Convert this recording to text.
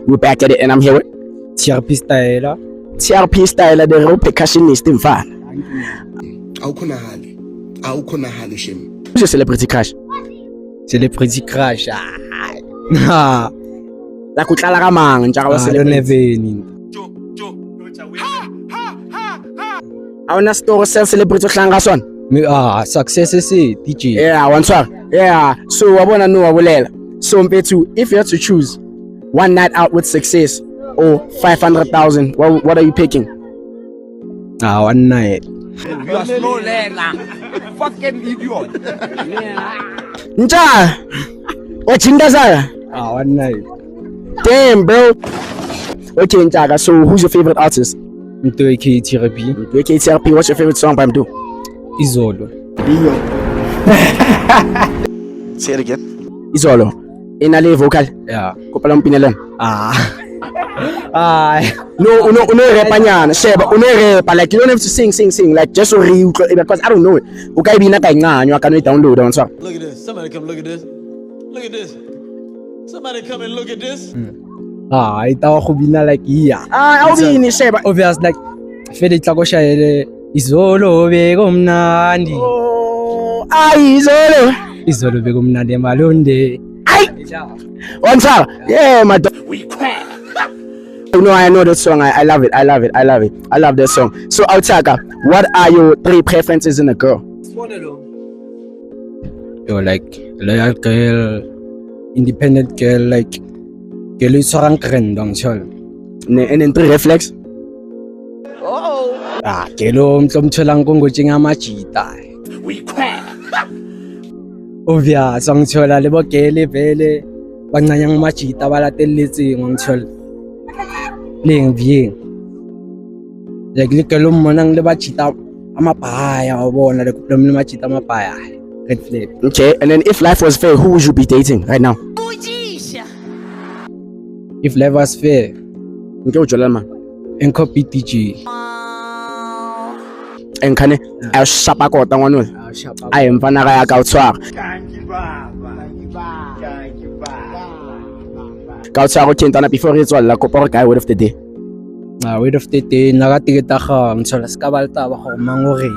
We're back at it, and I'm here with TRP Styler. TRP Styler, the real percussionist in fan. Awukhonahali shem. Who's your celebrity crush? Celebrity crush. La kutlala ka mang ntjaka wa I don't celebrity. have any. Awuna story sell celebrity ohlanga sona. Success is it, DJ. Yeah, one swag. Yeah. So wabona no wabulela. So Mpetu, if you had to choose one night out with success or 500,000, what are you picking? One night. You are slow learner. Fucking idiot. Ncha. Wachinda sana. One night. Damn, bro. Okay, Nchaka, so who's your favorite artist? Mtweke TRP. Okay, TRP, what's your favorite song by him do? Izolo. Say it again. Izolo. Inale vocal. Yeah. Kopala mpinelana. No. No rap nyana. Sheba, rap like you don't have to sing like just so real because I don't know it. Okay, be na kay nganywa ka no download on song. Look at this. Somebody come look at this. Look at this. Somebody come and look at this. Itawa ko bina like iya. Awubini Sheba. Obvious like Fede tla ko shayele izolo beko mnandi. Izolo. Izolo beko mnandi malonde. One time. Yeah, my dog. We crack. No, I know that song. I love it. I love that song. So, Autaka, what are your 3 preferences in a girl? Yo, like loyal girl, independent girl, like girl is sarang keren dong chol. And then 3 reflex? Kelo mtlomcholang kung gucing machita. We crack. Obvious, ang chola lebo kele vele. Pag nanyang machita wala telitsi ng chol. Ling bien. Like kelo mo nang leba chita amapaya o na lekuplom na machita mapaya. Red flag. Okay, and then if life was fair, who would you be dating right now? If life was fair, Okay, Ujolama. and copy TG. And can I shapa kota ngwanol? I am vana ga ya ka utswara. Ka utswara go tentana before re tswalla kopa re guy word of the day. Word of the day, nagatigita ka, ang solas kabalta, bako manguri.